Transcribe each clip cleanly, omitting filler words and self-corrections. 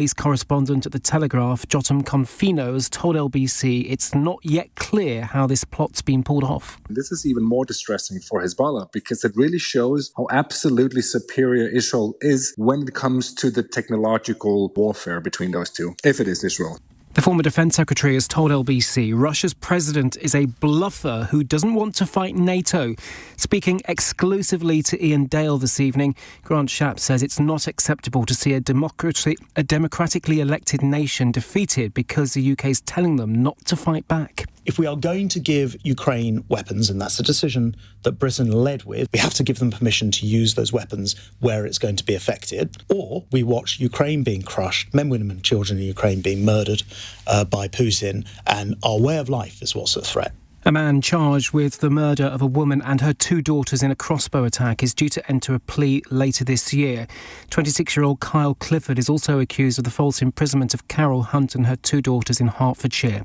Police correspondent at The Telegraph, Jotam Confinos, told LBC it's not yet clear how this plot's been pulled off. This is even more distressing for Hezbollah because it really shows how absolutely superior Israel is when it comes to the technological warfare between those two, if it is Israel. The former defence secretary has told LBC Russia's president is a bluffer who doesn't want to fight NATO. Speaking exclusively to Iain Dale this evening, Grant Shapps says it's not acceptable to see a democratically elected nation defeated because the UK is telling them not to fight back. If we are going to give Ukraine weapons, and that's a decision that Britain led with, we have to give them permission to use those weapons where it's going to be affected. Or we watch Ukraine being crushed, men, women and children in Ukraine being murdered by Putin, and our way of life is what's at threat. A man charged with the murder of a woman and her two daughters in a crossbow attack is due to enter a plea later this year. 26-year-old Kyle Clifford is also accused of the false imprisonment of Carol Hunt and her two daughters in Hertfordshire.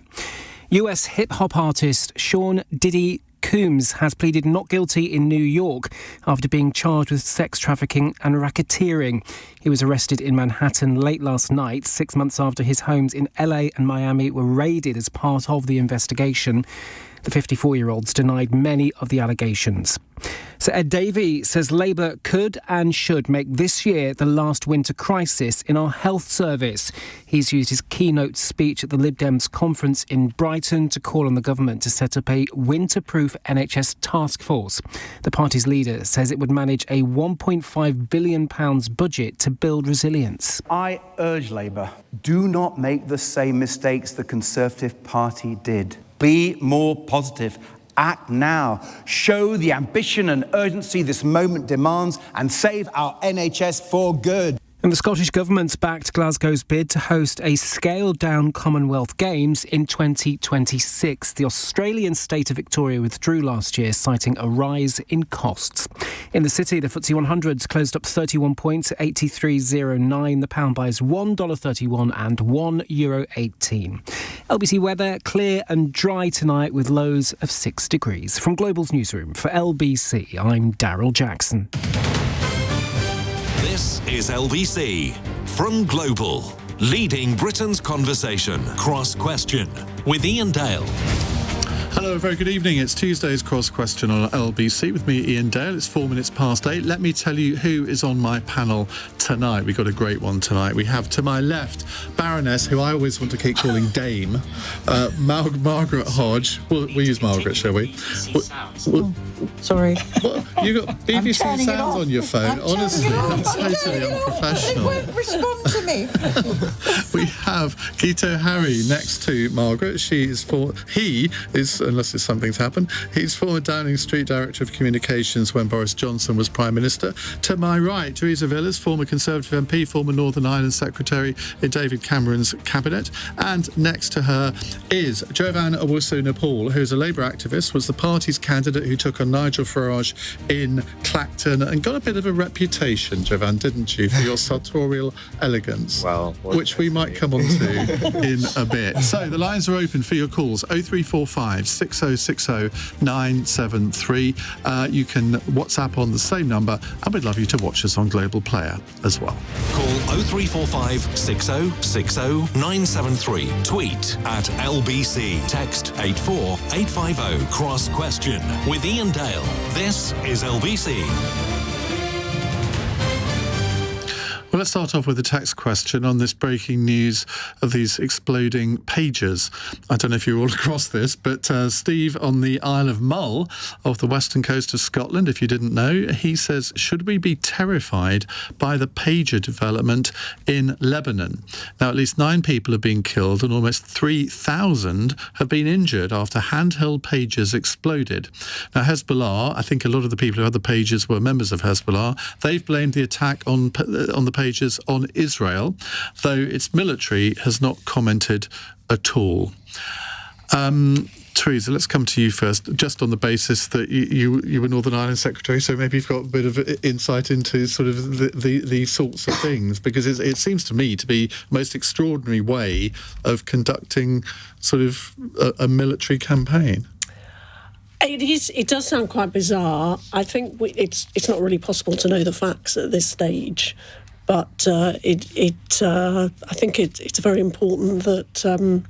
US hip-hop artist Sean Diddy Combs has pleaded not guilty in New York after being charged with sex trafficking and racketeering. He was arrested in Manhattan late last night, 6 months after his homes in LA and Miami were raided as part of the investigation. The 54-year-olds denied many of the allegations. Sir Ed Davey says Labour could and should make this year the last winter crisis in our health service. He's used his keynote speech at the Lib Dems conference in Brighton to call on the government to set up a winter-proof NHS task force. The party's leader says it would manage a £1.5 billion budget to build resilience. I urge Labour, do not make the same mistakes the Conservative Party did. Be more positive. Act now. Show the ambition and urgency this moment demands and save our NHS for good. And the Scottish Government's backed Glasgow's bid to host a scaled-down Commonwealth Games in 2026. The Australian state of Victoria withdrew last year, citing a rise in costs. In the city, the FTSE 100's closed up 31 points at 83.09. The pound buys $1.31 and €1.18. LBC weather, clear and dry tonight with lows of 6 degrees. From Global's newsroom for LBC, I'm Daryl Jackson. This is LBC from Global, leading Britain's conversation. Cross Question with Iain Dale. Hello, very good evening. It's Tuesday's Cross Question on LBC with me, Iain Dale. It's 4 minutes past 8. Let me tell you who is on my panel tonight. We've got a great one tonight. We have to my left, Baroness, who I always want to keep calling Dame, Margaret Hodge. We'll use Margaret, shall we? Sorry. What? You got BBC Sounds on your phone. Honestly, that's totally unprofessional. It won't respond to me. We have Guto Harri next to Margaret. He is, unless something's happened, he's former Downing Street Director of Communications when Boris Johnson was Prime Minister. To my right, Theresa Villiers, former Conservative MP, former Northern Ireland Secretary in David Cameron's cabinet. And next to her is Jovan Owusu-Nepaul, who's a Labour activist, was the party's candidate who took on Nigel Farage in Clacton and got a bit of a reputation, Jovan, didn't you, for your sartorial elegance, which we might come on to in a bit. So the lines are open for your calls, 0345 6060 973. You can WhatsApp on the same number, and we'd love you to watch us on Global Player as well. Call 0345 6060 973. Tweet at LBC. Text 84850. Cross Question with Iain Dale. This is LBC. Well, let's start off with a text question on this breaking news of these exploding pagers. I don't know if you're all across this, but Steve on the Isle of Mull off the western coast of Scotland, if you didn't know, he says, should we be terrified by the pager development in Lebanon? Now, at least 9 people have been killed and almost 3,000 have been injured after handheld pagers exploded. Now, Hezbollah, I think a lot of the people who had the pagers were members of Hezbollah. They've blamed the attack on the pagers on Israel, though its military has not commented at all. Theresa, let's come to you first, just on the basis that you were Northern Ireland Secretary, so maybe you've got a bit of insight into sort of these sorts of things, because it seems to me to be the most extraordinary way of conducting sort of a military campaign. It is. It does sound quite bizarre. I think it's not really possible to know the facts at this stage. But I think it's very important that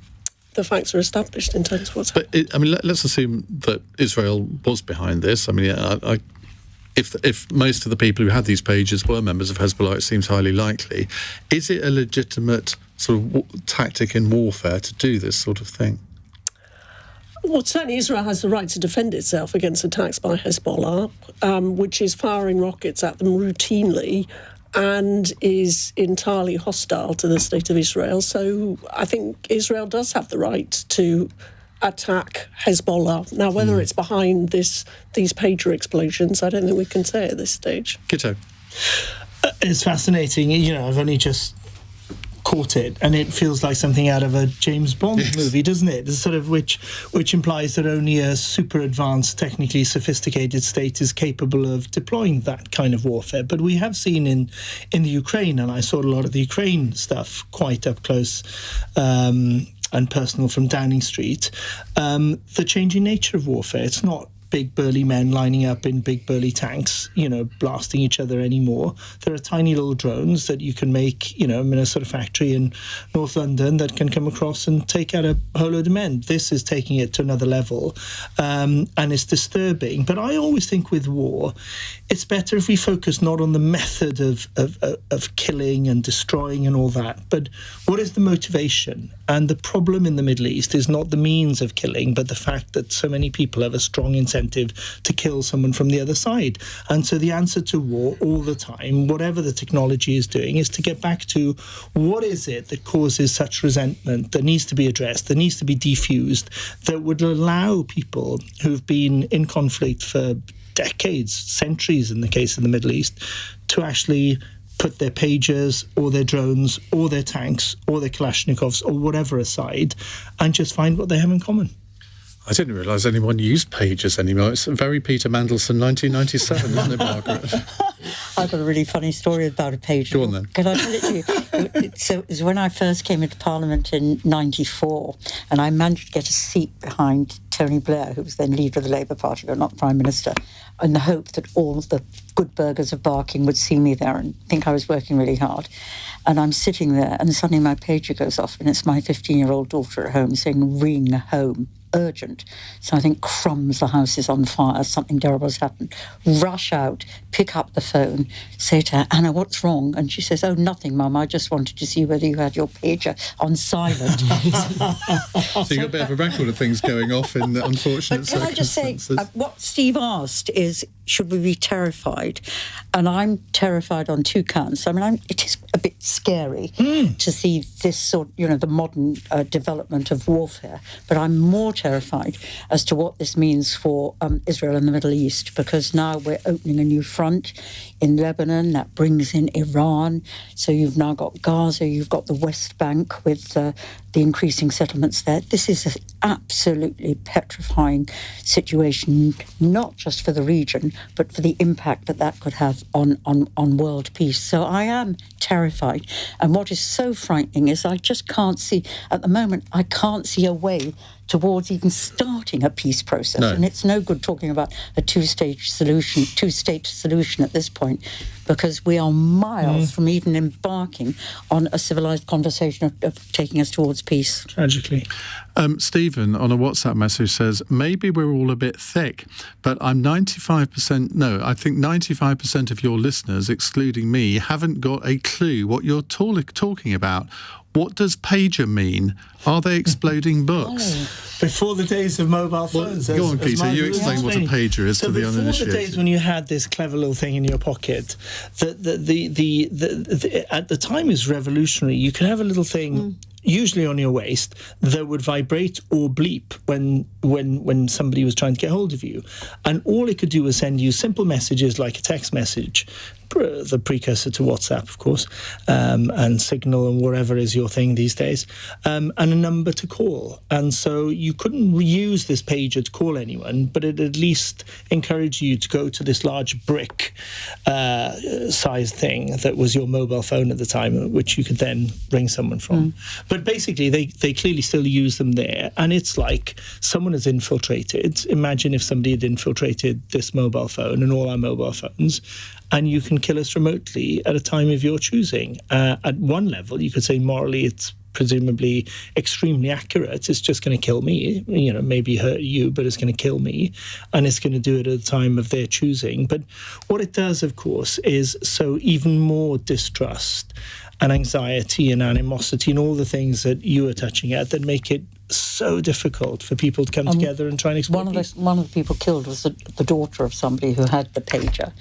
the facts are established in terms of what's happening. But let's assume that Israel was behind this. I mean, if most of the people who had these pages were members of Hezbollah, it seems highly likely. Is it a legitimate sort of tactic in warfare to do this sort of thing? Well, certainly Israel has the right to defend itself against attacks by Hezbollah, which is firing rockets at them routinely and is entirely hostile to the state of Israel. So I think Israel does have the right to attack Hezbollah. Now, whether it's behind these pager explosions, I don't think we can say at this stage. Guto. It's fascinating. I've only just caught it, and it feels like something out of a James Bond movie, doesn't it? It's sort of which implies that only a super advanced, technically sophisticated state is capable of deploying that kind of warfare. But we have seen in the Ukraine, and I saw a lot of the Ukraine stuff quite up close and personal from Downing Street, the changing nature of warfare. It's not big burly men lining up in big burly tanks, blasting each other anymore. There are tiny little drones that you can make, in a sort of factory in North London that can come across and take out a whole load of men. This is taking it to another level, and it's disturbing. But I always think with war, it's better if we focus not on the method of killing and destroying and all that, but what is the motivation? And the problem in the Middle East is not the means of killing, but the fact that so many people have a strong incentive to kill someone from the other side. And so the answer to war all the time, whatever the technology is doing, is to get back to what is it that causes such resentment that needs to be addressed, that needs to be defused, that would allow people who've been in conflict for decades, centuries in the case of the Middle East, to actually put their pagers or their drones or their tanks or their Kalashnikovs or whatever aside and just find what they have in common. I didn't realise anyone used pagers anymore. It's very Peter Mandelson 1997, isn't it, Margaret? I've got a really funny story about a pager. Go on then. Can I tell it to you? So it was when I first came into Parliament in 94, and I managed to get a seat behind Tony Blair, who was then leader of the Labour Party, but not Prime Minister, in the hope that all the good burghers of Barking would see me there and think I was working really hard. And I'm sitting there, and suddenly my pager goes off, and it's my 15-year-old daughter at home saying, "Ring home. Urgent." So I think, crumbs, the house is on fire, something terrible has happened. Rush out, pick up the phone, say to her, "Anna, what's wrong?" And she says, "Oh, nothing, Mum, I just wanted to see whether you had your pager on silent." So you've got a bit of a record of things going off in unfortunate circumstances. Can I just say, what Steve asked is, should we be terrified? And I'm terrified on two counts. I mean, it is a bit scary to see this sort, the modern development of warfare, but I'm more terrified as to what this means for Israel and the Middle East, because now we're opening a new front in Lebanon that brings in Iran. So you've now got Gaza, you've got the West Bank with the increasing settlements there. This is an absolutely petrifying situation, not just for the region, but for the impact that could have on world peace. So I am terrified. And what is so frightening is I just can't see, at the moment, I can't see a way towards even starting a peace process. No. And it's no good talking about a two-state solution at this point, because we are miles from even embarking on a civilised conversation of taking us towards peace. Tragically. Stephen, on a WhatsApp message, says, maybe we're all a bit thick, but I think 95% of your listeners, excluding me, haven't got a clue what you're talking about. What does pager mean? Are they exploding books? Before the days of mobile phones. Go on, Peter, you explain what a pager is to the uninitiated. Before the days when you had this clever little thing in your pocket, at the time is revolutionary. You could have a little thing, usually on your waist, that would vibrate or bleep when somebody was trying to get hold of you. And all it could do was send you simple messages like a text message, the precursor to WhatsApp, of course, and Signal and whatever is your thing these days, and a number to call. And so you couldn't reuse this pager to call anyone, but it at least encouraged you to go to this large brick size thing that was your mobile phone at the time, which you could then ring someone from. But basically, they clearly still use them there. And it's like someone has infiltrated. Imagine if somebody had infiltrated this mobile phone and all our mobile phones, and you can kill us remotely at a time of your choosing. At one level, you could say morally it's presumably extremely accurate. It's just going to kill me, maybe hurt you, but it's going to kill me, and it's going to do it at a time of their choosing. But what it does, of course, is sow even more distrust and anxiety and animosity and all the things that you are touching at that make it so difficult for people to come together and try and explore peace. One of the people killed was the daughter of somebody who had the pager,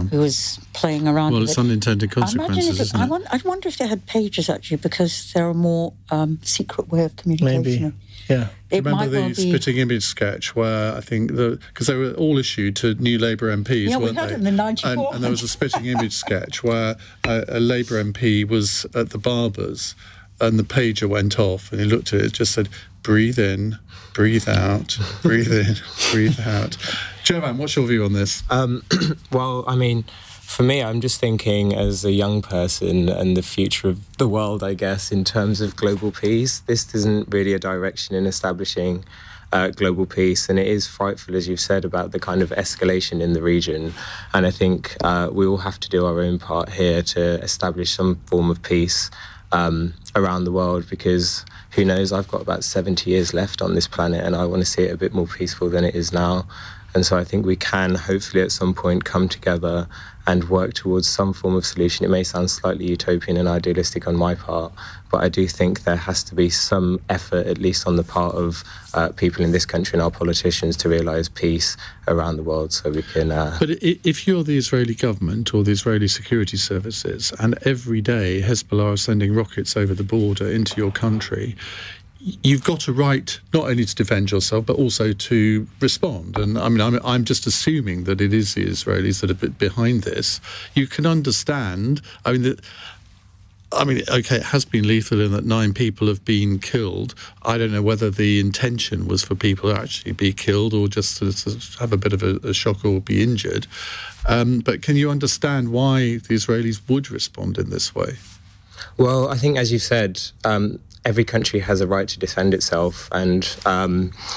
who was playing around with it. Well, it's unintended consequences, isn't it? I wonder if they had pagers, actually, because they're a more secret way of communication. Maybe, yeah. Remember the spitting image sketch where I think, because they were all issued to new Labour MPs, yeah, weren't we had they? it in 94. And there was a spitting image sketch where a Labour MP was at the barber's and the pager went off and he looked at it, just said, breathe in, breathe out, breathe in, breathe out. Jovan, what's your view on this? Well, I mean, for me, I'm just thinking as a young person and the future of the world, I guess, in terms of global peace. This isn't really a direction in establishing global peace, and it is frightful, as you've said, about the kind of escalation in the region. And I think we all have to do our own part here to establish some form of peace around the world, because who knows, I've got about 70 years left on this planet and I want to see it a bit more peaceful than it is now. And so I think we can hopefully at some point come together and work towards some form of solution. It may sound slightly utopian and idealistic on my part, but I do think there has to be some effort, at least on the part of people in this country and our politicians, to realise peace around the world so we can... But if you're the Israeli government or the Israeli security services, and every day Hezbollah are sending rockets over the border into your country, you've got a right not only to defend yourself but also to respond. And I mean, I'm just assuming that it is the Israelis that are behind this. You can understand. Okay, it has been lethal in that 9 people have been killed. I don't know whether the intention was for people to actually be killed or just to have a bit of a shock or be injured. But can you understand why the Israelis would respond in this way? Well, I think, as you've said, every country has a right to defend itself, and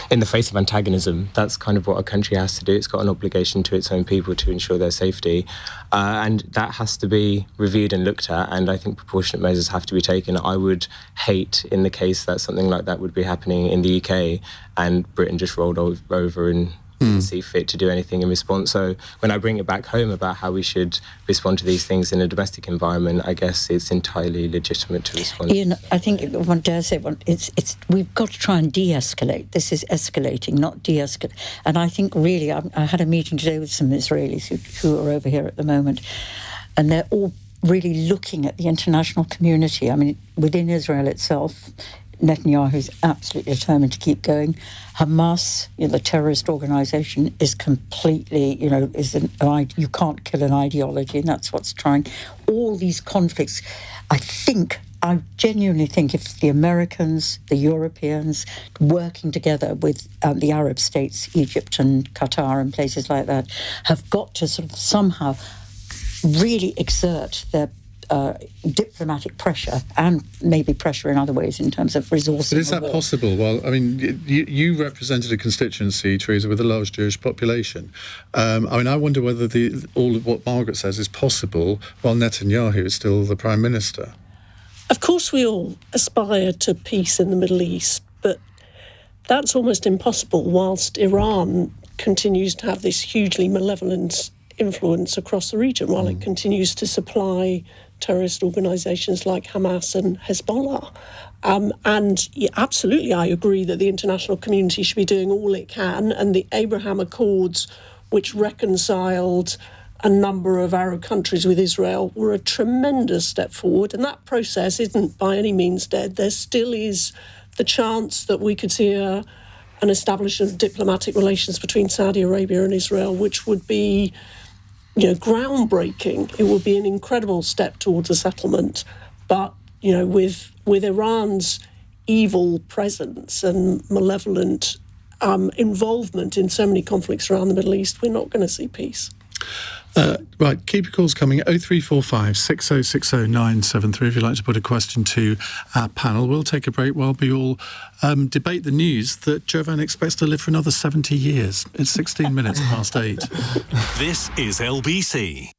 in the face of antagonism, that's kind of what a country has to do. It's got an obligation to its own people to ensure their safety, and that has to be reviewed and looked at, and I think proportionate measures have to be taken. I would hate in the case that something like that would be happening in the UK and Britain just rolled over and didn't see fit to do anything in response. So when I bring it back home about how we should respond to these things in a domestic environment, I guess it's entirely legitimate to respond. Ian, I think one dare say we've got to try and de-escalate. This is escalating, not de-escalate. And I think really, I had a meeting today with some Israelis who are over here at the moment, and they're all really looking at the international community. I mean, within Israel itself, Netanyahu is absolutely determined to keep going. Hamas, the terrorist organisation, is completely, you can't kill an ideology, and that's what's trying. All these conflicts, I genuinely think if the Americans, the Europeans, working together with the Arab states, Egypt and Qatar and places like that, have got to sort of somehow really exert their diplomatic pressure and maybe pressure in other ways in terms of resources. But is that possible? Well, I mean, you represented a constituency, Theresa, with a large Jewish population. I wonder whether all of what Margaret says is possible while Netanyahu is still the Prime Minister. Of course we all aspire to peace in the Middle East, but that's almost impossible whilst Iran continues to have this hugely malevolent influence across the region, while it continues to supply terrorist organisations like Hamas and Hezbollah. Absolutely, I agree that the international community should be doing all it can, and the Abraham Accords, which reconciled a number of Arab countries with Israel, were a tremendous step forward, and that process isn't by any means dead. There still is the chance that we could see an establishment of diplomatic relations between Saudi Arabia and Israel, which would be groundbreaking. It would be an incredible step towards a settlement. But, with Iran's evil presence and malevolent involvement in so many conflicts around the Middle East, we're not going to see peace. Right, keep your calls coming. 0345 6060 973 if you'd like to put a question to our panel. We'll take a break while we all debate the news that Jovan expects to live for another 70 years. It's 16 minutes past 8. This is LBC.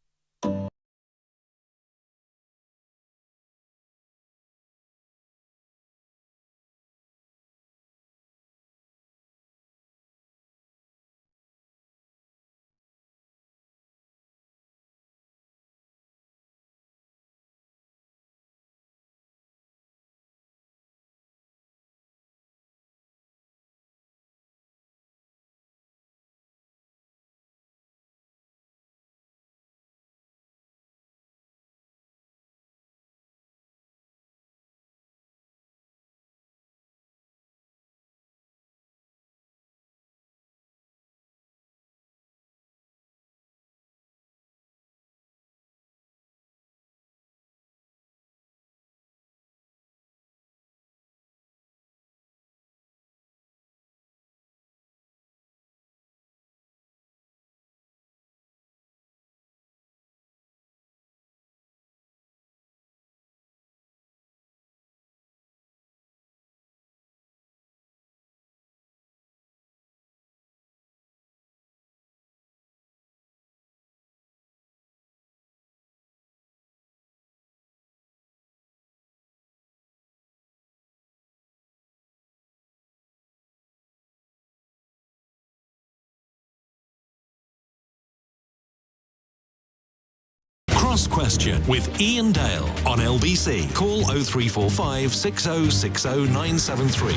Cross Question with Iain Dale on LBC. Call 0345 6060 973.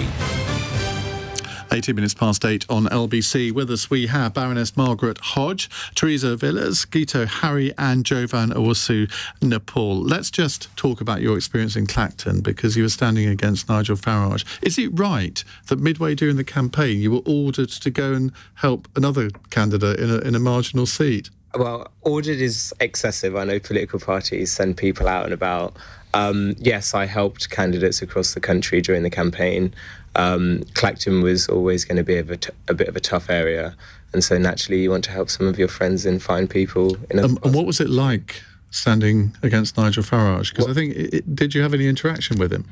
18 minutes past 8 on LBC. With us we have Baroness Margaret Hodge, Theresa Villiers, Guto Harri and Jovan Owusu-Nepaul. Let's just talk about your experience in Clacton, because you were standing against Nigel Farage. Is it right that midway during the campaign you were ordered to go and help another candidate in a marginal seat? Well, ordered is excessive. I know political parties send people out and about. Yes, I helped candidates across the country during the campaign. Clacton was always going to be a bit of a tough area, and so naturally you want to help some of your friends and find people. And what was it like standing against Nigel Farage? Because I think, did you have any interaction with him?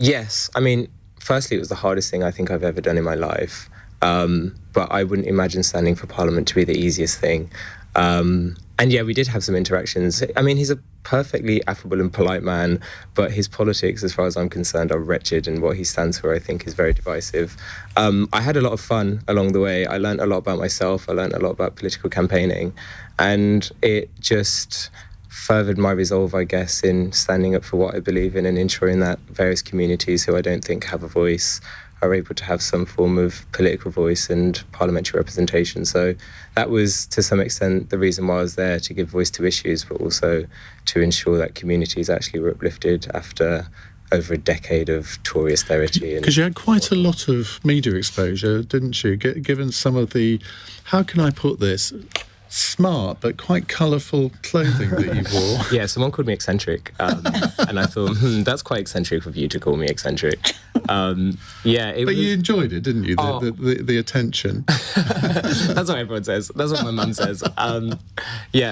Yes. I mean, firstly, it was the hardest thing I think I've ever done in my life. But I wouldn't imagine standing for Parliament to be the easiest thing. And yeah, we did have some interactions. I mean, he's a perfectly affable and polite man, but his politics, as far as I'm concerned, are wretched, and what he stands for, I think, is very divisive. I had a lot of fun along the way. I learned a lot about myself. I learned a lot about political campaigning, and it just furthered my resolve, I guess, in standing up for what I believe in and ensuring that various communities who I don't think have a voice are able to have some form of political voice and parliamentary representation. So that was, to some extent, the reason why I was there, to give voice to issues, but also to ensure that communities actually were uplifted after over a decade of Tory austerity. Because you had quite a lot of media exposure, didn't you? Given some of the, how can I put this, smart but quite colourful clothing that you wore. Yeah, someone called me eccentric, and I thought, that's quite eccentric of you to call me eccentric. But you enjoyed it, didn't you? The attention. That's what everyone says. That's what my mum says.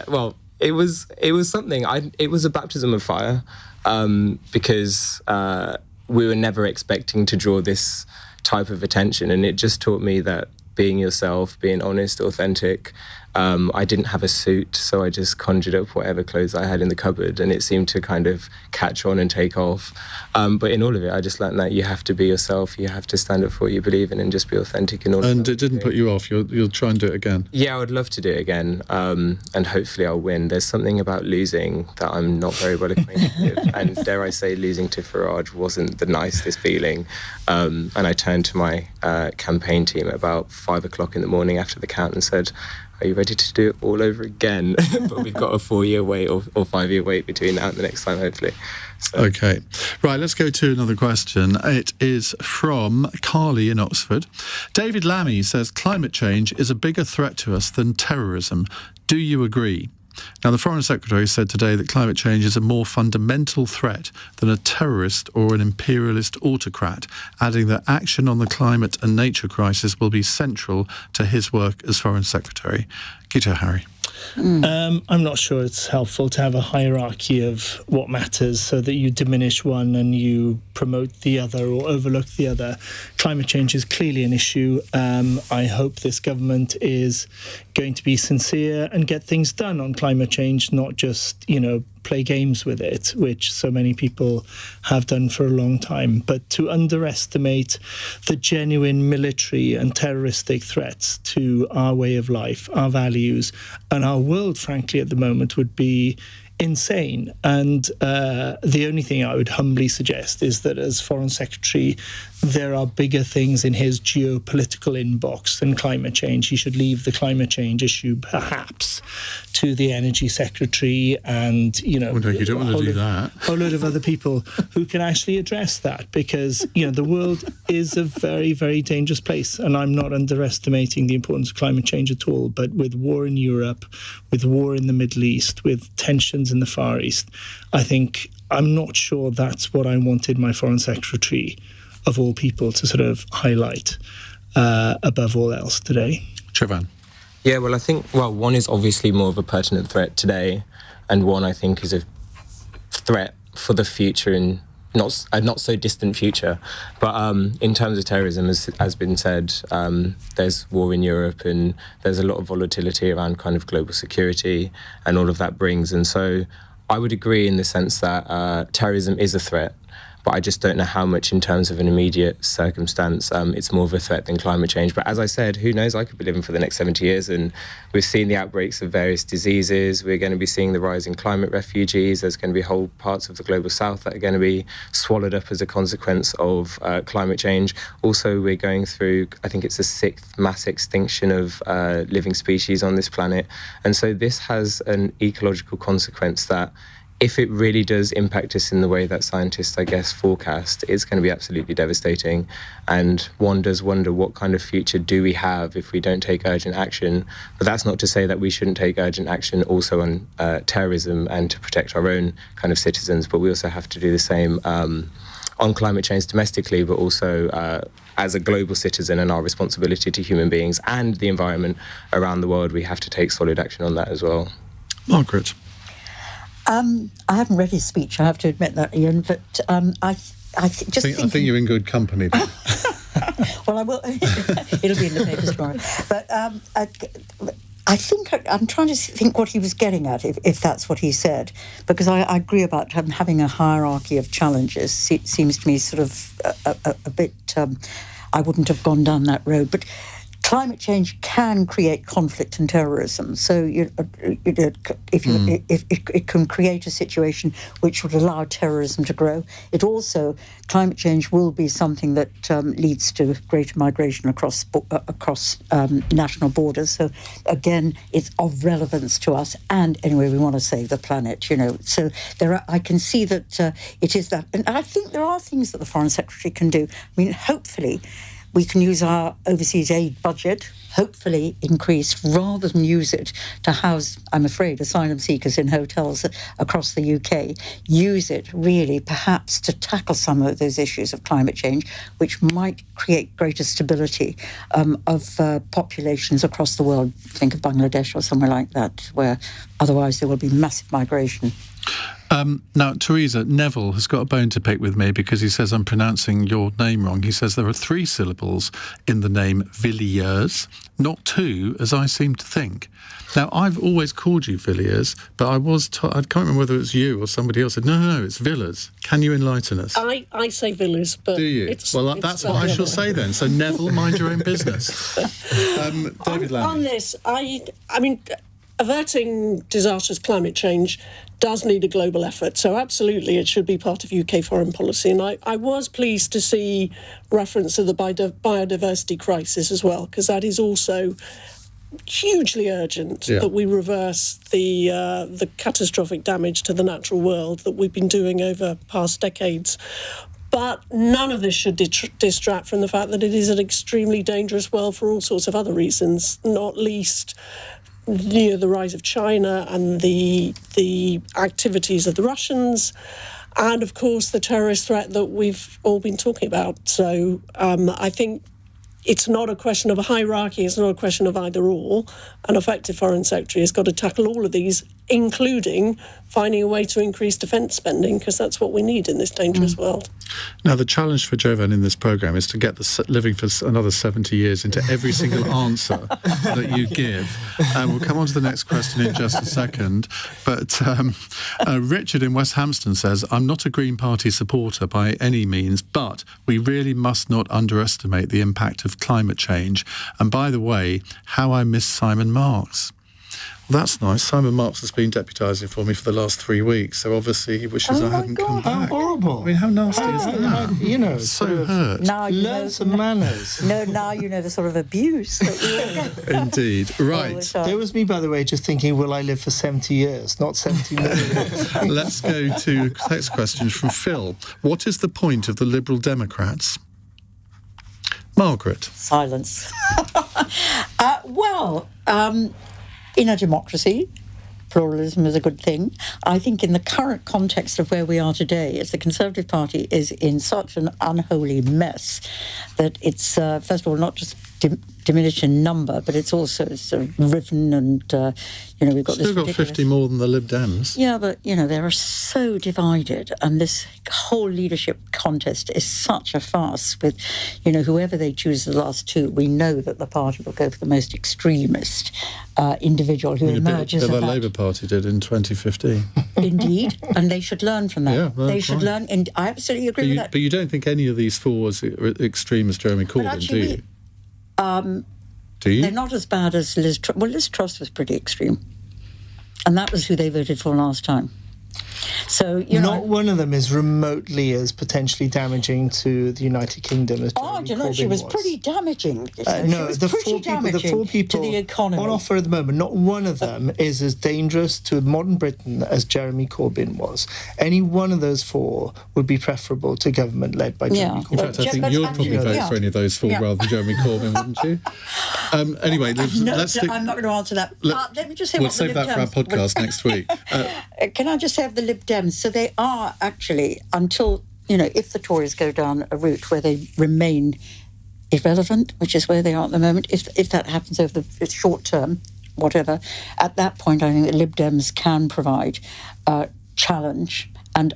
Well, it was something. It was a baptism of fire, because we were never expecting to draw this type of attention, and it just taught me that being yourself, being honest, authentic. I didn't have a suit, so I just conjured up whatever clothes I had in the cupboard, and it seemed to kind of catch on and take off. But in all of it, I just learned that you have to be yourself, you have to stand up for what you believe in and just be authentic in all of it. And it didn't put you off? You'll try and do it again? Yeah, I would love to do it again, and hopefully I'll win. There's something about losing that I'm not very well acquainted with, and dare I say, losing to Farage wasn't the nicest feeling. And I turned to my campaign team at about 5 o'clock in the morning after the count and said, are you ready to do it all over again? But we've got a 4-year wait or 5-year wait between now and the next time, hopefully. So. OK. Right, let's go to another question. It is from Carly in Oxford. David Lammy says, climate change is a bigger threat to us than terrorism. Do you agree? Now, the Foreign Secretary said today that climate change is a more fundamental threat than a terrorist or an imperialist autocrat, adding that action on the climate and nature crisis will be central to his work as Foreign Secretary. Guto Harri. I'm not sure it's helpful to have a hierarchy of what matters so that you diminish one and you promote the other or overlook the other. Climate change is clearly an issue. I hope this government is going to be sincere and get things done on climate change, not just, play games with it, which so many people have done for a long time. But to underestimate the genuine military and terroristic threats to our way of life, our values, and our world, frankly, at the moment would be insane. And the only thing I would humbly suggest is that as Foreign Secretary, there are bigger things in his geopolitical inbox than climate change. He should leave the climate change issue, perhaps, to the Energy Secretary and, Well, no, you don't want to do that. A whole load of other people who can actually address that, because, the world is a very, very dangerous place. And I'm not underestimating the importance of climate change at all. But with war in Europe, with war in the Middle East, with tensions in the Far East, I'm not sure that's what I wanted my Foreign Secretary of all people to sort of highlight above all else today. Jovan. Yeah, well, I think, one is obviously more of a pertinent threat today, and one I think is a threat for the future and not a not so distant future. But in terms of terrorism, as has been said, there's war in Europe and there's a lot of volatility around kind of global security and all of that brings. And so I would agree in the sense that terrorism is a threat. but I just don't know how much in terms of an immediate circumstance it's more of a threat than climate change. But as I said, who knows, I could be living for the next 70 years, and we've seen the outbreaks of various diseases. We're going to be seeing the rise in climate refugees. There's going to be whole parts of the global south that are going to be swallowed up as a consequence of climate change. Also, we're going through, I think it's the 6th mass extinction of living species on this planet. And so this has an ecological consequence that, if it really does impact us in the way that scientists, I guess, forecast, it's going to be absolutely devastating. And one does wonder, what kind of future do we have if we don't take urgent action? But that's not to say that we shouldn't take urgent action also on terrorism and to protect our own kind of citizens. But we also have to do the same on climate change domestically, but also as a global citizen and our responsibility to human beings and the environment around the world, we have to take solid action on that as well. Margaret. I haven't read his speech, I have to admit that, Iain, but I think you're in good company. Well, I will. It'll be in the papers tomorrow. But I think I'm trying to think what he was getting at, if that's what he said, because I agree about having a hierarchy of challenges. It seems to me sort of a bit. I wouldn't have gone down that road, but climate change can create conflict and terrorism. So it can create a situation which would allow terrorism to grow. Climate change will be something that leads to greater migration across national borders. So again, it's of relevance to us. And anyway, we want to save the planet, So I can see that it is that. And I think there are things that the Foreign Secretary can do. I mean, hopefully, we can use our overseas aid budget, hopefully increase, rather than use it to house, I'm afraid, asylum seekers in hotels across the UK. Use it, really, perhaps, to tackle some of those issues of climate change, which might create greater stability of populations across the world. Think of Bangladesh or somewhere like that, where otherwise there will be massive migration. Now, Theresa, Neville has got a bone to pick with me because he says I'm pronouncing your name wrong. He says there are 3 syllables in the name Villiers, not 2, as I seem to think. Now, I've always called you Villiers, but I can't remember whether it was you or somebody else said, no, it's Villiers. Can you enlighten us? I say Villiers, but... Do you? That's what I shall say then. So, Neville, mind your own business. David Lammy. On this, I mean, averting disastrous climate change does need a global effort, so absolutely it should be part of UK foreign policy. And I was pleased to see reference to the biodiversity crisis as well, because that is also hugely urgent that we reverse the catastrophic damage to the natural world that we've been doing over past decades. But none of this should distract from the fact that it is an extremely dangerous world for all sorts of other reasons, not least the rise of China and the activities of the Russians, and of course the terrorist threat that we've all been talking about. So I think it's not a question of a hierarchy, it's not a question of either or. An effective foreign secretary has got to tackle all of these, including finding a way to increase defence spending, because that's what we need in this dangerous world. Now, the challenge for Jovan in this programme is to get living for another 70 years into every single answer that you give. We'll come on to the next question in just a second. But Richard in West Hampstead says, I'm not a Green Party supporter by any means, but we really must not underestimate the impact of climate change. And by the way, how I miss Simon Marks. Well, that's nice. Simon Marks has been deputising for me for the last 3 weeks, so obviously he wishes I hadn't come back. How horrible. I mean, how nasty is that? So hurt. Now learn some manners. No, now you know the sort of abuse that we all get. Indeed. Right. There was me, by the way, just thinking, will I live for 70 years, not 70 million years? Let's go to text questions from Phil. What is the point of the Liberal Democrats? Margaret. Silence. In a democracy, pluralism is a good thing. I think in the current context of where we are today, as the Conservative Party is in such an unholy mess that it's, first of all, not just diminished in number, but it's also sort of riven, and we've got still this got 50 more than the Lib Dems. Yeah, but they are so divided, and this whole leadership contest is such a farce. With whoever they choose the last two, we know that the party will go for the most extremist individual who emerges. The Labour Party did in 2015. Indeed, and they should learn from that. Yeah, they should learn, and I absolutely agree with that. But you don't think any of these four are extreme as Jeremy Corbyn, do you? Do you? They're not as bad as Liz Truss. Well, Liz Truss was pretty extreme, and that was who they voted for last time. So not one of them is remotely as potentially damaging to the United Kingdom as Jeremy Corbyn she was pretty damaging. The four people to the economy on offer at the moment, not one of them is as dangerous to modern Britain as Jeremy Corbyn was. Any one of those four would be preferable to government led by Jeremy Corbyn. In fact, I think you'd probably vote for any of those four rather than Jeremy Corbyn, wouldn't you? Anyway, let's I'm not going to answer that. Let me just say we'll save that for our podcast next week. Can I just say of the Lib Dems? So they are actually, until, if the Tories go down a route where they remain irrelevant, which is where they are at the moment, if that happens over the short term, whatever, at that point I think the Lib Dems can provide challenge and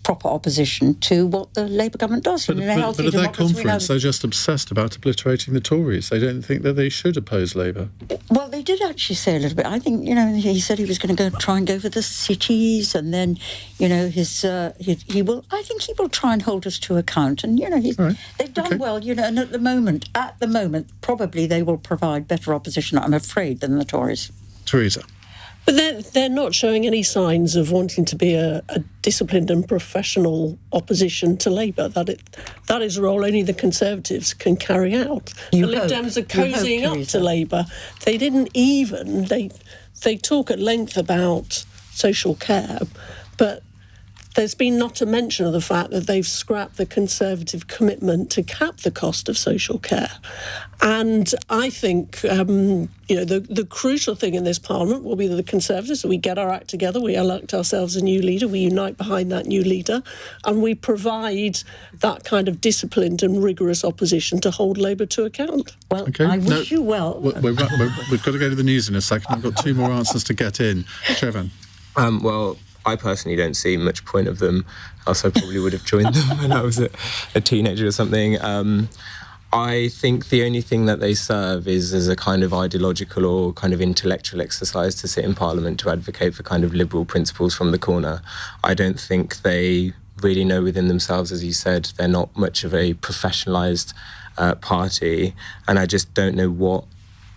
proper opposition to what the Labour government does. But at their conference, they're just obsessed about obliterating the Tories. They don't think that they should oppose Labour. Well, they did actually say a little bit. I think, he said he was going to try and go for the cities, and then, he will. I think he will try and hold us to account. And they've done well. And at the moment, probably they will provide better opposition, I'm afraid, than the Tories. Theresa. But they're not showing any signs of wanting to be a disciplined and professional opposition to Labour. That is a role only the Conservatives can carry out. The Lib Dems are cozying up to Labour. They didn't even... They talk at length about social care, but there's been not a mention of the fact that they've scrapped the Conservative commitment to cap the cost of social care. And I think, the crucial thing in this Parliament will be that the Conservatives, we get our act together, we elect ourselves a new leader, we unite behind that new leader, and we provide that kind of disciplined and rigorous opposition to hold Labour to account. Well, I wish you well. We've got to go to the news in a second. I've got two more answers to get in. Jovan. I personally don't see much point of them, else I probably would have joined them when I was a teenager or something. I think the only thing that they serve is as a kind of ideological or kind of intellectual exercise to sit in Parliament to advocate for kind of liberal principles from the corner. I don't think they really know within themselves, as you said, they're not much of a professionalised party, and I just don't know what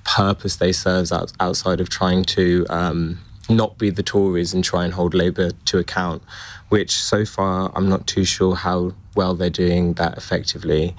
purpose they serve outside of trying to not be the Tories and try and hold Labour to account, which so far I'm not too sure how well they're doing that effectively.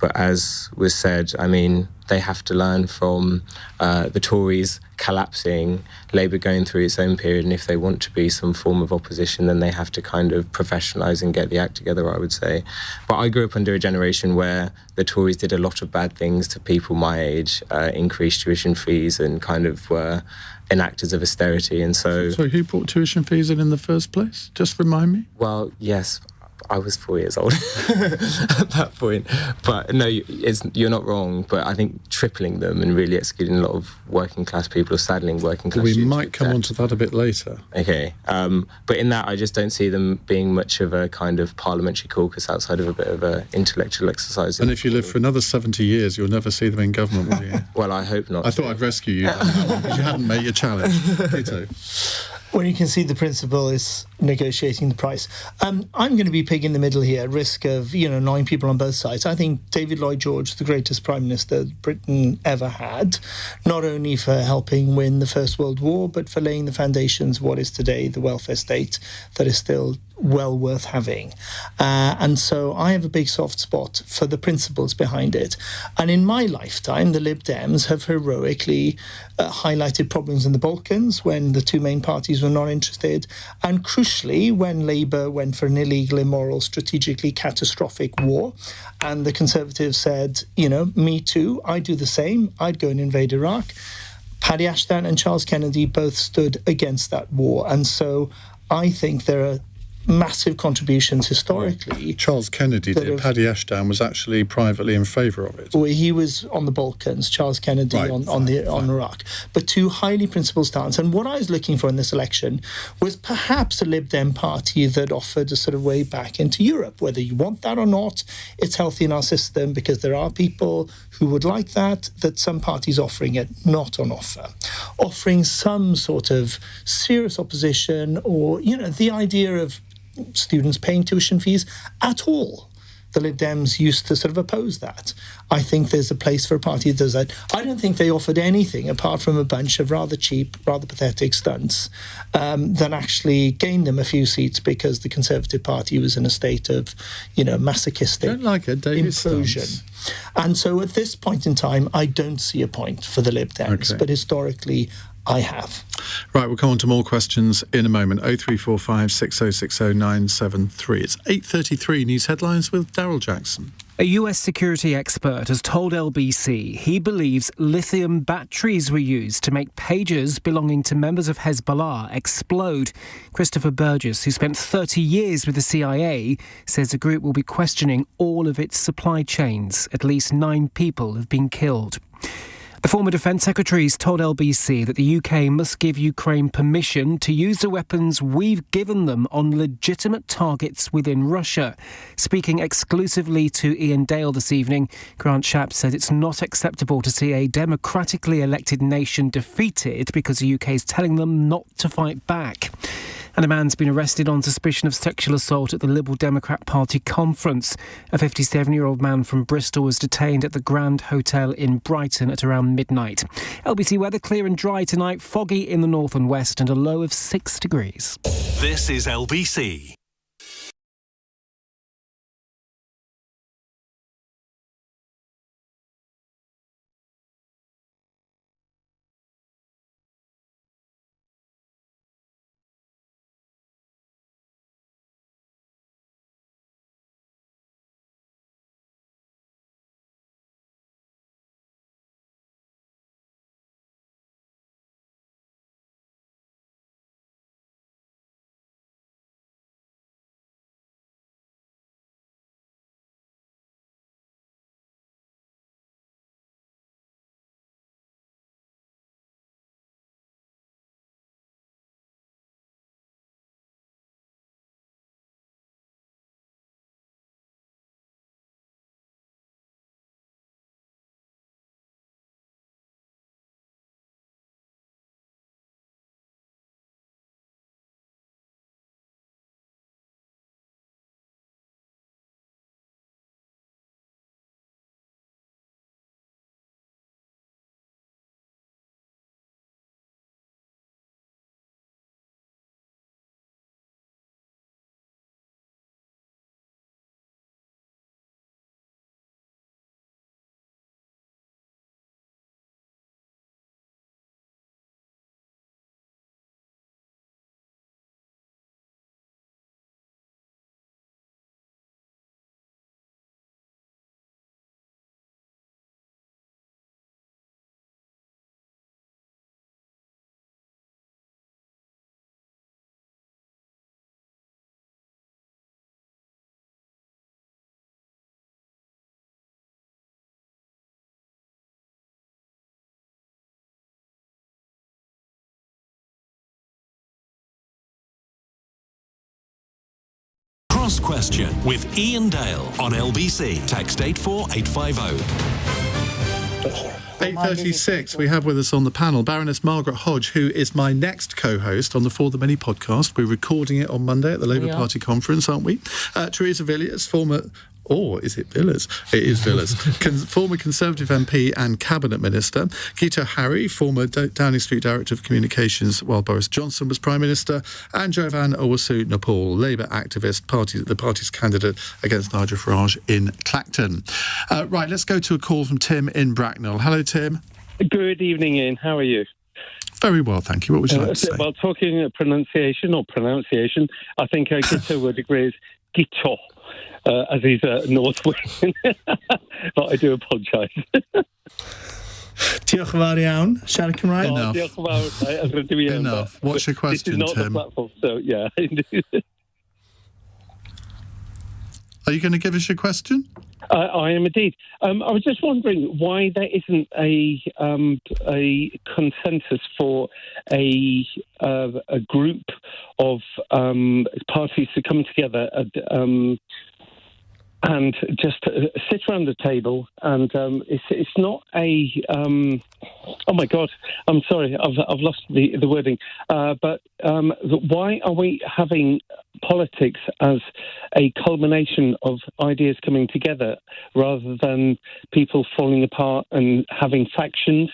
But as was said, I mean, they have to learn from the Tories collapsing, Labour going through its own period, and if they want to be some form of opposition, then they have to kind of professionalise and get the act together, I would say. But I grew up under a generation where the Tories did a lot of bad things to people my age, increased tuition fees and kind of were enactors of austerity, and so... So who brought tuition fees in the first place? Just remind me. Well, yes, I was 4 years old at that point. But no, you're not wrong. But I think tripling them and really excluding a lot of working class people or saddling working class We might come on to that a bit later. Okay. But in that, I just don't see them being much of a kind of parliamentary caucus outside of a bit of an intellectual exercise. And if you live for another 70 years, you'll never see them in government, will you? Well, I hope not. I thought I'd rescue you because you hadn't made your challenge. Guto. When you can see the principle is negotiating the price. I'm going to be pig in the middle here, at risk of, annoying people on both sides. I think David Lloyd George, the greatest Prime Minister Britain ever had, not only for helping win the First World War, but for laying the foundations of what is today the welfare state that is still well worth having. And so I have a big soft spot for the principles behind it. And in my lifetime, the Lib Dems have heroically highlighted problems in the Balkans when the two main parties were not interested, and crucially when Labour went for an illegal, immoral, strategically catastrophic war, and the Conservatives said, me too, I'd do the same, I'd go and invade Iraq. Paddy Ashton and Charles Kennedy both stood against that war, and so I think there are massive contributions historically. Charles Kennedy did. Paddy Ashdown was actually privately in favour of it. Well, he was on the Balkans, Charles Kennedy on Iraq. But two highly principled stances. And what I was looking for in this election was perhaps a Lib Dem party that offered a sort of way back into Europe. Whether you want that or not, it's healthy in our system because there are people who would like that some parties offering it, not on offer. Offering some sort of serious opposition or, the idea of students paying tuition fees at all. The Lib Dems used to sort of oppose that. I think there's a place for a party that does that. I don't think they offered anything apart from a bunch of rather cheap, rather pathetic stunts that actually gained them a few seats because the Conservative Party was in a state of, masochistic implosion. And so at this point in time, I don't see a point for the Lib Dems, but historically, I have. Right, we'll come on to more questions in a moment. 0345 6060 973. It's 8:33 news headlines with Daryl Jackson. A US security expert has told LBC he believes lithium batteries were used to make pagers belonging to members of Hezbollah explode. Christopher Burgess, who spent 30 years with the CIA, says the group will be questioning all of its supply chains. At least 9 people have been killed. The former Defence Secretary's told LBC that the UK must give Ukraine permission to use the weapons we've given them on legitimate targets within Russia. Speaking exclusively to Iain Dale this evening, Grant Shapps said it's not acceptable to see a democratically elected nation defeated because the UK is telling them not to fight back. And a man's been arrested on suspicion of sexual assault at the Liberal Democrat Party conference. A 57-year-old man from Bristol was detained at the Grand Hotel in Brighton at around midnight. LBC weather clear and dry tonight, foggy in the north and west and a low of 6 degrees. This is LBC. Cross Question with Iain Dale on LBC. Text 84850. 8:36, we have with us on the panel Baroness Margaret Hodge, who is my next co-host on the For the Many podcast. We're recording it on Monday at the Labour Party conference, aren't we? Theresa Villiers, former... Or is it Villiers? It is Villiers. Former Conservative MP and Cabinet Minister. Guto Harri, former Downing Street Director of Communications while Boris Johnson was Prime Minister. And Jovan Owusu-Nepaul, Labour activist, the party's candidate against Nigel Farage in Clacton. Right, let's go to a call from Tim in Bracknell. Hello, Tim. Good evening, Ian. How are you? Very well, thank you. What would you like to say? Well, talking pronunciation, I think Guto would agree is Guto. As he's North Wing. But I do apologise. Diolch yn fawr iawn. Siarad Cymraeg? Enough. Diolch yn fawr. Enough. What's your question, Tim? This is not Tim? the platform, so yeah. Are you going to give us your question? I am indeed. I was just wondering why there isn't a consensus for a group of parties to come together and just sit around the table. And it's not a. Oh my God! I'm sorry, I've lost the wording. But why are we having politics as a culmination of ideas coming together rather than people falling apart and having factions?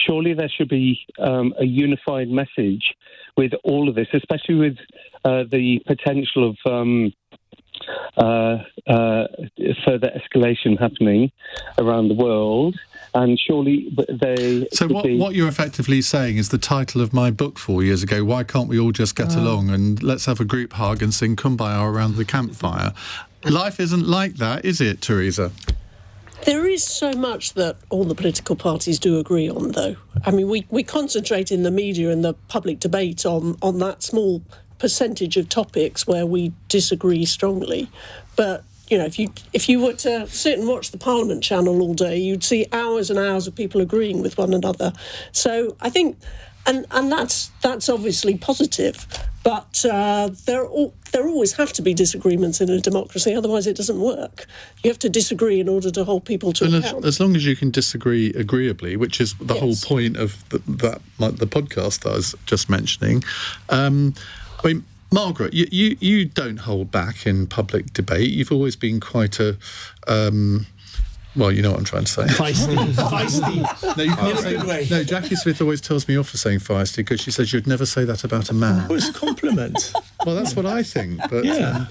Surely there should be a unified message with all of this, especially with the potential of further escalation happening around the world. And surely they... So what you're effectively saying is the title of my book 4 years ago, Why Can't We All Just Get Along and Let's Have a Group Hug and Sing Kumbaya around the campfire. Life isn't like that, is it, Theresa? There is so much that all the political parties do agree on, though. I mean, we concentrate in the media and the public debate on that small percentage of topics where we disagree strongly. But you know, if you were to sit and watch the Parliament channel all day, you'd see hours and hours of people agreeing with one another. So I think, and that's obviously positive. But there always have to be disagreements in a democracy, otherwise it doesn't work. You have to disagree in order to hold people to account. As long as you can disagree agreeably, which is the whole point of the podcast that I was just mentioning. I mean, Margaret, you don't hold back in public debate. You've always been quite a... well, you know what I'm trying to say. Feisty. No, you can't say. No, Jackie Smith always tells me off for saying feisty because she says you'd never say that about a man. Well, it's a compliment. Well, that's what I think. But yeah.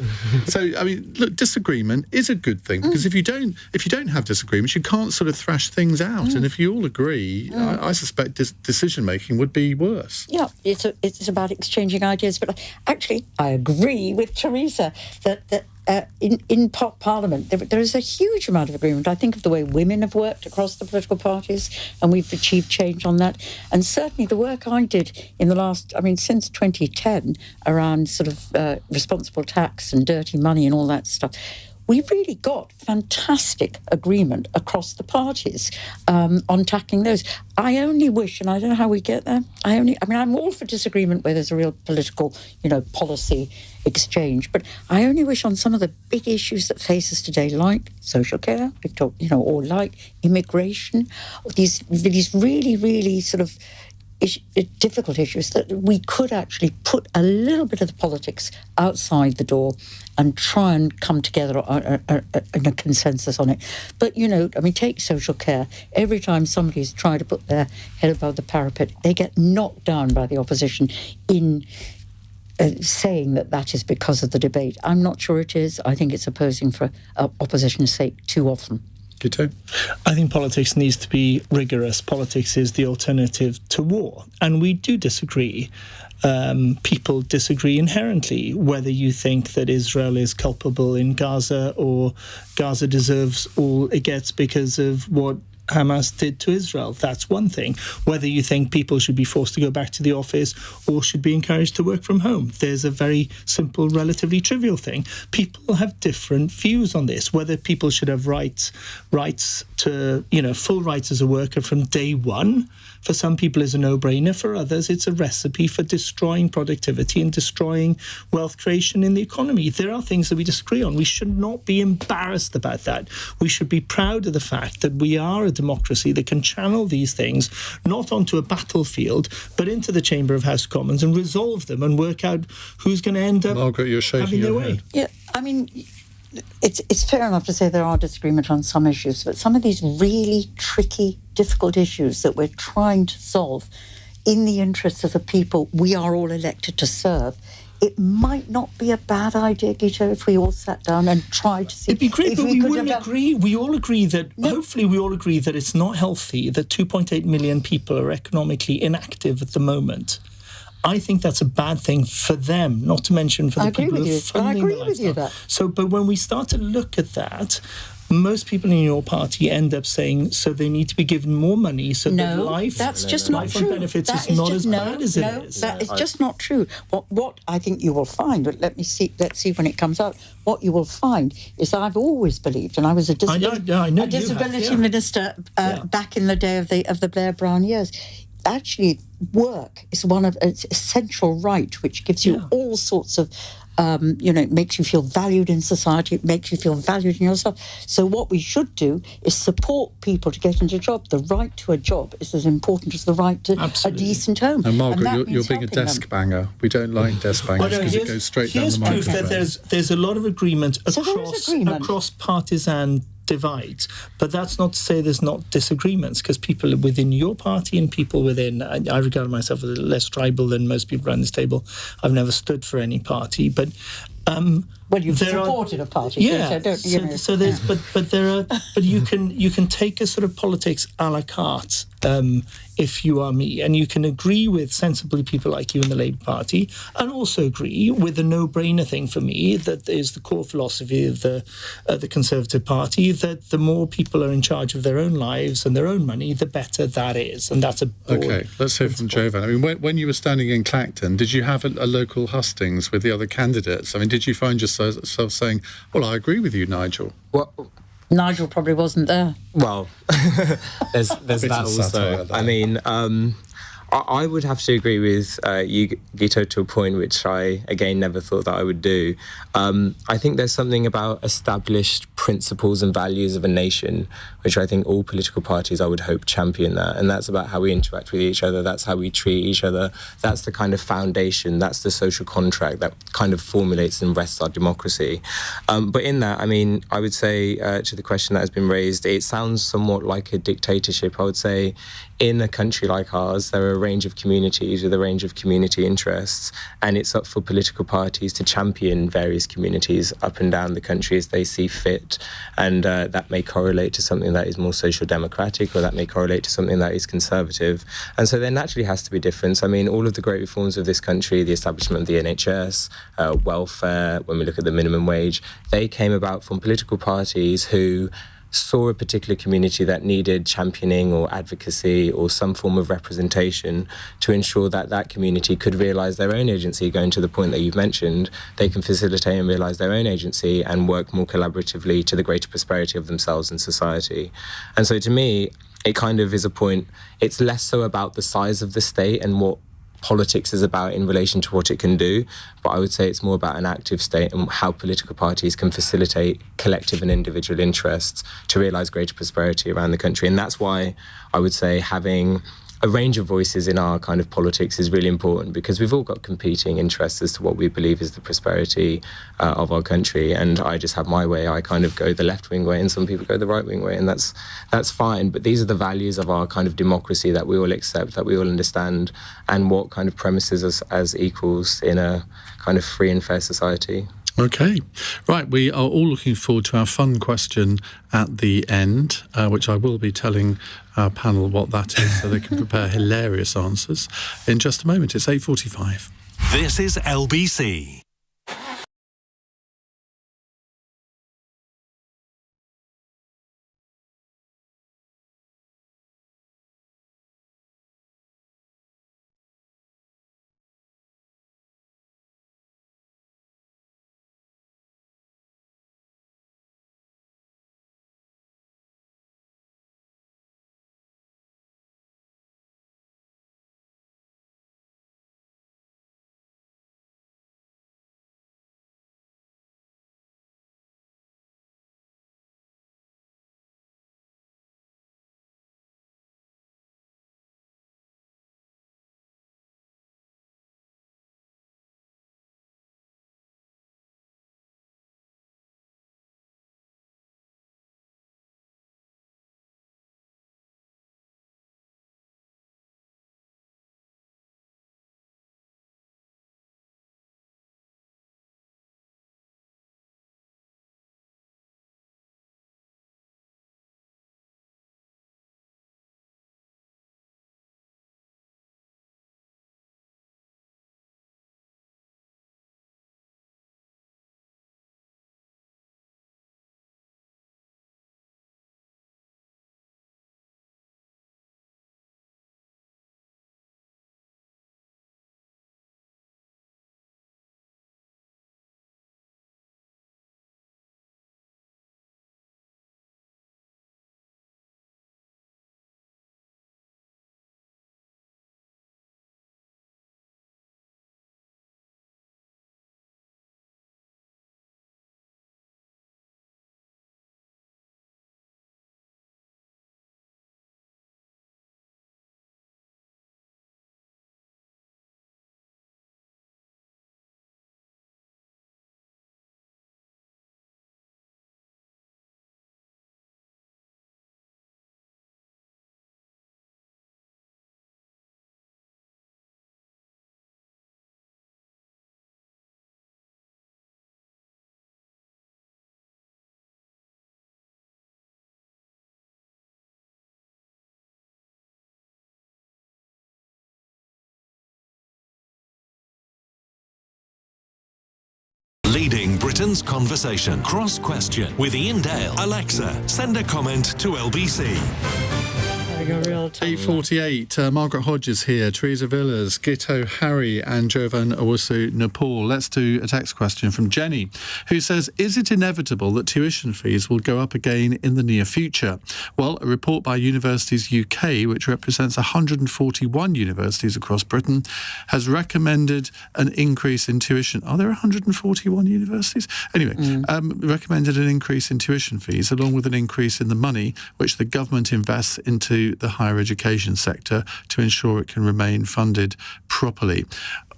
So I mean, look, disagreement is a good thing because if you don't have disagreements, you can't sort of thrash things out. And if you all agree, I suspect decision making would be worse. Yeah, it's about exchanging ideas. But actually, I agree with Theresa that. In Parliament, there is a huge amount of agreement. I think of the way women have worked across the political parties, and we've achieved change on that. And certainly the work I did in the last, since 2010, around sort of responsible tax and dirty money and all that stuff, we really got fantastic agreement across the parties on tackling those. I only wish, and I don't know how we get there, I'm all for disagreement where there's a real political, policy exchange, but I only wish on some of the big issues that face us today, like social care, we've talked, or like immigration, these really, really sort of difficult issues, that we could actually put a little bit of the politics outside the door and try and come together in a consensus on it. But, take social care. Every time somebody's tried to put their head above the parapet, they get knocked down by the opposition in saying that is because of the debate. I'm not sure it is. I think it's opposing for opposition's sake too often. Guto? I think politics needs to be rigorous. Politics is the alternative to war. And we do disagree. People disagree inherently, whether you think that Israel is culpable in Gaza or Gaza deserves all it gets because of what Hamas did to Israel. That's one thing. Whether you think people should be forced to go back to the office or should be encouraged to work from home. There's a very simple, relatively trivial thing. People have different views on this, whether people should have rights to, full rights as a worker from day one. For some people it's a no-brainer. For others it's a recipe for destroying productivity and destroying wealth creation in the economy. There are things that we disagree on. We should not be embarrassed about that. We should be proud of the fact that we are a democracy that can channel these things not onto a battlefield but into the Chamber of House of Commons and resolve them and work out who's going to end up Margaret, you're shaking having their your way. head. Yeah, it's fair enough to say there are disagreements on some issues, but some of these really tricky, difficult issues that we're trying to solve in the interests of the people we are all elected to serve, it might not be a bad idea, Guto, if we all sat down and tried to see... It'd be great, but we wouldn't agree. We all agree that, hopefully we all agree that it's not healthy that 2.8 million people are economically inactive at the moment. I think that's a bad thing for them, not to mention for the people who are funding the lifestyle. I agree with you that. So, but when we start to look at that, most people in your party end up saying, so they need to be given more money so that life... that's just not true. benefits That is not as bad as it is. That is just not true. What I think you will find, but let's see when it comes out, what you will find is I've always believed, and I was a disability minister back in the day of the Blair Brown years. Actually, work is it's an essential right which gives you all sorts of, it makes you feel valued in society, it makes you feel valued in yourself. So what we should do is support people to get into a job. The right to a job is as important as the right to a decent home. And Margaret, and you're being a desk banger. We don't like desk bangers because it goes straight down the microphone. Here's proof that there's a lot of agreement across partisan divides, but that's not to say there's not disagreements, because people within your party and people within, I regard myself as less tribal than most people around this table. I've never stood for any party, but well, you've supported a party, but you can take a sort of politics a la carte if you are me, and you can agree with sensibly people like you in the Labour Party, and also agree with the no-brainer thing for me that is the core philosophy of the Conservative Party, that the more people are in charge of their own lives and their own money, the better that is, and that's a broad Okay, let's hear from Jovan. I mean, when you were standing in Clacton, did you have a local hustings with the other candidates? I mean, did you find yourself saying, well, I agree with you, Nigel? Well, Nigel probably wasn't there. Well, there's that also. I mean, I would have to agree with you, Guto, to a point which I, again, never thought that I would do. I think there's something about established principles and values of a nation, which I think all political parties, I would hope, champion that. And that's about how we interact with each other. That's how we treat each other. That's the kind of foundation. That's the social contract that kind of formulates and rests our democracy. But in that, I mean, I would say to the question that has been raised, it sounds somewhat like a dictatorship. I would say in a country like ours, there are a range of communities with a range of community interests, and it's up for political parties to champion various communities up and down the country as they see fit, and that may correlate to something that is more social democratic, or that may correlate to something that is conservative. And so there naturally has to be difference. I mean, all of the great reforms of this country, the establishment of the NHS, welfare, when we look at the minimum wage, they came about from political parties who saw a particular community that needed championing or advocacy or some form of representation to ensure that that community could realise their own agency. Going to the point that you've mentioned, they can facilitate and realise their own agency and work more collaboratively to the greater prosperity of themselves and society. And so to me, it kind of is a point, it's less so about the size of the state and what politics is about in relation to what it can do, but I would say it's more about an active state and how political parties can facilitate collective and individual interests to realise greater prosperity around the country. And that's why I would say having a range of voices in our kind of politics is really important, because we've all got competing interests as to what we believe is the prosperity of our country. And I just have my way. I kind of go the left-wing way and some people go the right-wing way, and that's fine. But these are the values of our kind of democracy that we all accept, that we all understand, and what kind of premises us as equals in a kind of free and fair society. Okay. Right, we are all looking forward to our fun question at the end, which I will be telling our panel what that is so they can prepare hilarious answers in just a moment. It's 8:45. This is LBC. Britain's conversation. Cross Question with Iain Dale. Alexa, send a comment to LBC. 8:48. Margaret Hodge is here. Theresa, Villiers, Guto, Harri, and Jovan Owusu-Nepaul. Let's do a text question from Jenny, who says, "Is it inevitable that tuition fees will go up again in the near future?" Well, a report by Universities UK, which represents 141 universities across Britain, has recommended an increase in tuition. Are there 141 universities? Anyway, recommended an increase in tuition fees, along with an increase in the money which the government invests into the higher education sector to ensure it can remain funded properly.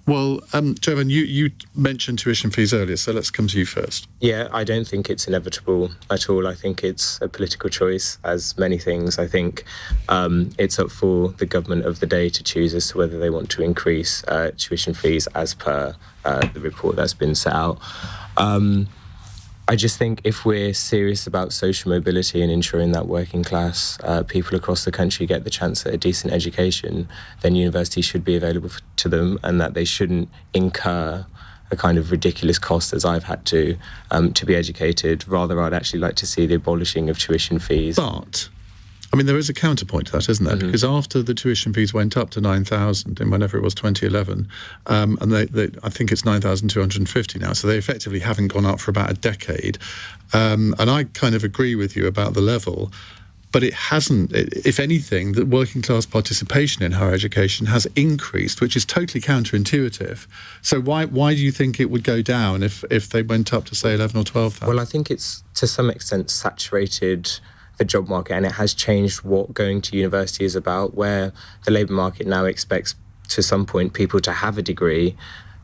Well, Jovan, you mentioned tuition fees earlier, so let's come to you first. Yeah, I don't think it's inevitable at all. I think it's a political choice, as many things. I think it's up for the government of the day to choose as to whether they want to increase tuition fees as per the report that's been set out. I just think if we're serious about social mobility and ensuring that working class people across the country get the chance at a decent education, then universities should be available to them, and that they shouldn't incur a kind of ridiculous cost as I've had to be educated. Rather, I'd actually like to see the abolishing of tuition fees. But I mean, there is a counterpoint to that, isn't there? Because after the tuition fees went up to 9,000 in whenever it was 2011, and I think it's 9,250 now, so they effectively haven't gone up for about a decade. And I kind of agree with you about the level, but it hasn't. If anything, the working class participation in higher education has increased, which is totally counterintuitive. So why do you think it would go down if they went up to, say, 11 or 12,000? Well, I think it's to some extent saturated the job market, and it has changed what going to university is about, where the labour market now expects to some point people to have a degree.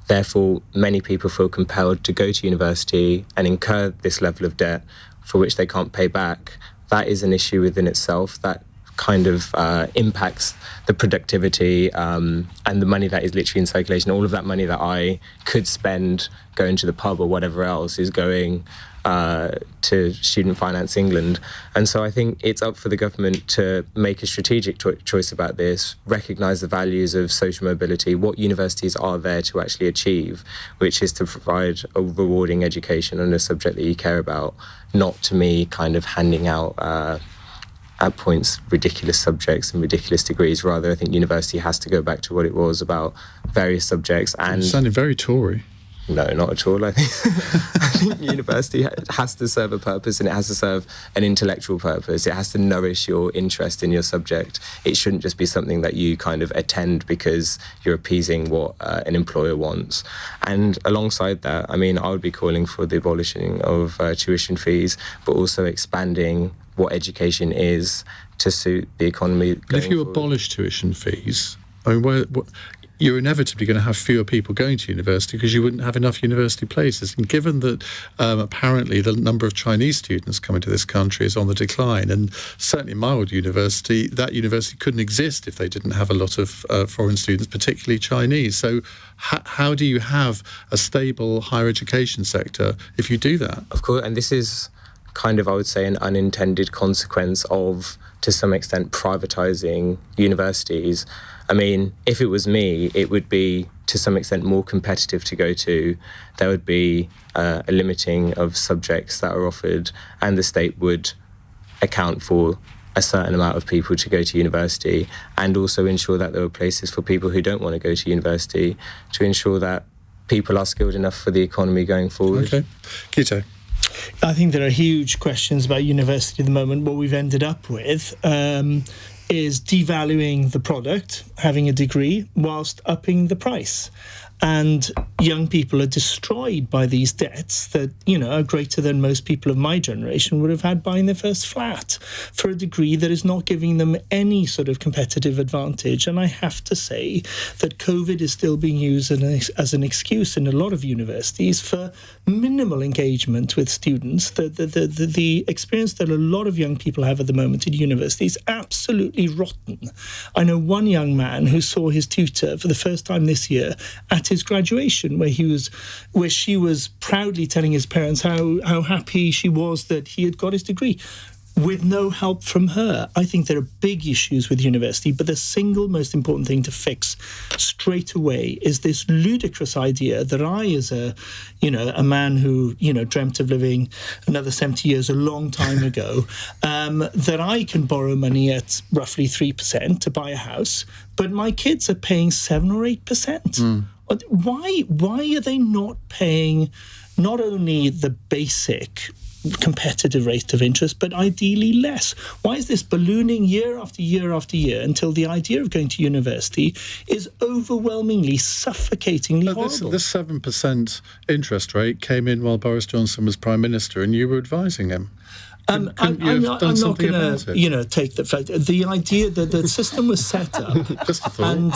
Therefore, many people feel compelled to go to university and incur this level of debt for which they can't pay back. That is an issue within itself that kind of impacts the productivity and the money that is literally in circulation. All of that money that I could spend going to the pub or whatever else is going to Student Finance England. And so I think it's up for the government to make a strategic choice about this, recognise the values of social mobility, what universities are there to actually achieve, which is to provide a rewarding education on a subject that you care about, not to me kind of handing out at points ridiculous subjects and ridiculous degrees. Rather, I think university has to go back to what it was about, various subjects. And you sounded very Tory. No, not at all. I think university has to serve a purpose, and it has to serve an intellectual purpose. It has to nourish your interest in your subject. It shouldn't just be something that you kind of attend because you're appeasing what an employer wants. And alongside that, I mean, I would be calling for the abolishing of tuition fees, but also expanding what education is to suit the economy. But if you abolish tuition fees, I mean, you're inevitably going to have fewer people going to university because you wouldn't have enough university places. And given that apparently the number of Chinese students coming to this country is on the decline, and certainly in my old university, that university couldn't exist if they didn't have a lot of foreign students, particularly Chinese. So how do you have a stable higher education sector if you do that? Of course, and this is kind of, I would say, an unintended consequence of, to some extent, privatising universities. I mean, if it was me, it would be, to some extent, more competitive to go to. There would be a limiting of subjects that are offered, and the state would account for a certain amount of people to go to university, and also ensure that there were places for people who don't want to go to university, to ensure that people are skilled enough for the economy going forward. Okay. Guto. I think there are huge questions about university at the moment. What we've ended up with is devaluing the product, having a degree, whilst upping the price. And young people are destroyed by these debts that, you know, are greater than most people of my generation would have had buying their first flat for a degree that is not giving them any sort of competitive advantage. And I have to say that COVID is still being used as an excuse in a lot of universities for minimal engagement with students. The experience that a lot of young people have at the moment at university is absolutely rotten. I know one young man who saw his tutor for the first time this year at his graduation, where she was proudly telling his parents how happy she was that he had got his degree. with no help from her. I think there are big issues with university, but the single most important thing to fix straight away is this ludicrous idea that I, as a man who, dreamt of living another 70 years a long time ago, that I can borrow money at roughly 3% to buy a house, but my kids are paying 7 or 8%. Why are they not paying not only the basic competitive rate of interest, but ideally less? Why is this ballooning year after year after year until the idea of going to university is overwhelmingly, suffocatingly horrible? This 7% interest rate came in while Boris Johnson was Prime Minister and you were advising him. I'm not going to take the fact. The idea that the system was set up, Just a thought. and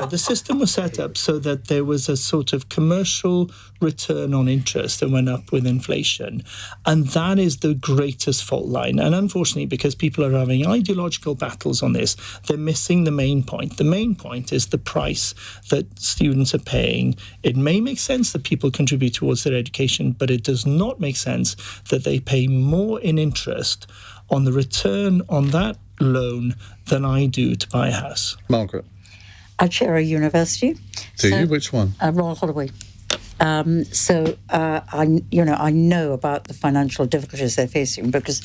the system was set up so that there was a sort of commercial return on interest that went up with inflation, and that is the greatest fault line. And unfortunately, because people are having ideological battles on this, they're missing the main point. The main point is the price that students are paying. It may make sense that people contribute towards their education, but it does not make sense that they pay more in interest on the return on that loan than I do to buy a house. Margaret. I chair a university. Do you? Which one? Royal Holloway. I know about the financial difficulties they're facing because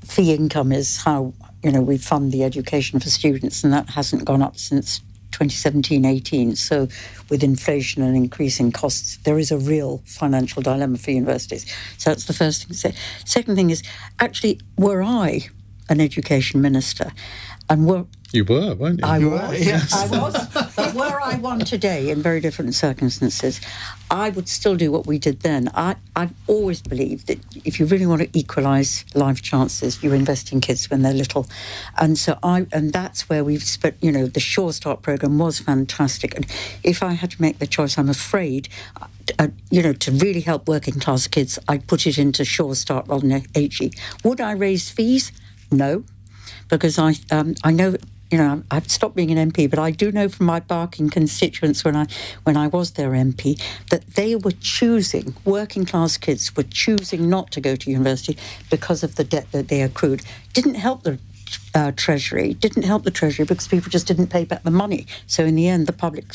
fee income is how we fund the education for students, and that hasn't gone up since 2017-18. So with inflation and increasing costs, there is a real financial dilemma for universities. So that's the first thing to say. Second thing is, actually, were I an education minister, and you were, weren't you? I was. Yes. I was. But were I one today in very different circumstances, I would still do what we did then. I've always believed that if you really want to equalise life chances, you invest in kids when they're little. And so that's where we've spent, the Sure Start programme was fantastic. And if I had to make the choice, I'm afraid, to really help working class kids, I'd put it into Sure Start rather than HE. Would I raise fees? No, because I know. I've stopped being an MP, but I do know from my Barking constituents when I was their MP that they were choosing, working class kids were choosing not to go to university because of the debt that they accrued. Didn't help the Treasury because people just didn't pay back the money. So in the end, the public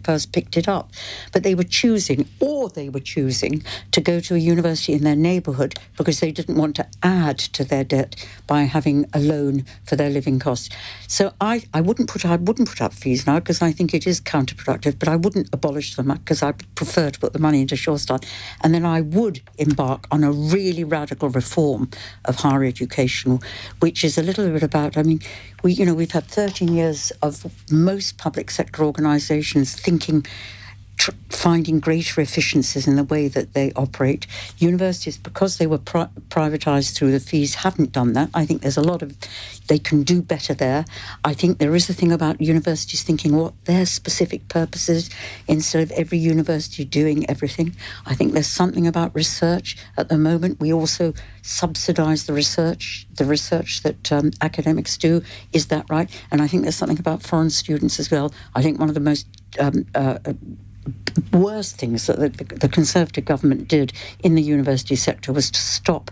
purse picked it up. But they were choosing to go to a university in their neighbourhood because they didn't want to add to their debt by having a loan for their living costs. So I wouldn't put up fees now because I think it is counterproductive, but I wouldn't abolish them because I prefer to put the money into Sure Start. And then I would embark on a really radical reform of higher education, which is a little bit about, we've had 13 years of most public sector organisations finding greater efficiencies in the way that they operate. Universities, because they were privatised through the fees, haven't done that. I think there's they can do better there. I think there is a thing about universities thinking what their specific purpose is instead of every university doing everything. I think there's something about research at the moment. We also subsidise the research that academics do. Is that right? And I think there's something about foreign students as well. I think one of the most worst things that the Conservative government did in the university sector was to stop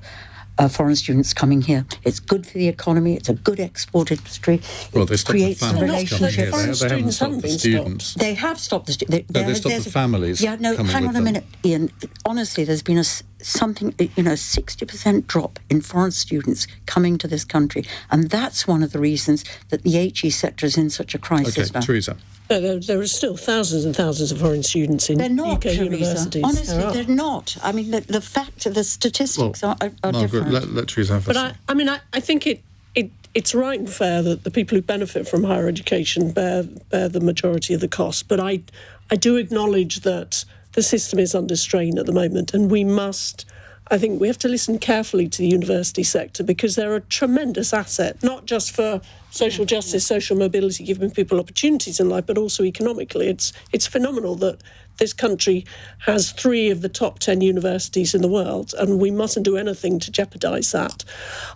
foreign students coming here. It's good for the economy. It's a good export industry. Well, they stopped the creates families coming here. relationships. They haven't stopped the students. They have stopped the students. They stopped the families. Yeah, no, coming hang with on a them. minute, Iain. Honestly, there's been a 60% drop in foreign students coming to this country, and that's one of the reasons that the HE sector is in such a crisis now. Theresa. No, there are still thousands and thousands of foreign students in They're not, UK Theresa. universities. Honestly, they're not. I mean, the fact of the statistics are Margaret, different. let Theresa have this. But I think it's right and fair that the people who benefit from higher education bear the majority of the cost. But I do acknowledge that the system is under strain at the moment, and I think we have to listen carefully to the university sector because they're a tremendous asset, not just for social justice, social mobility, giving people opportunities in life, but also economically. It's phenomenal that this country has 3 of the top 10 universities in the world, and we mustn't do anything to jeopardise that.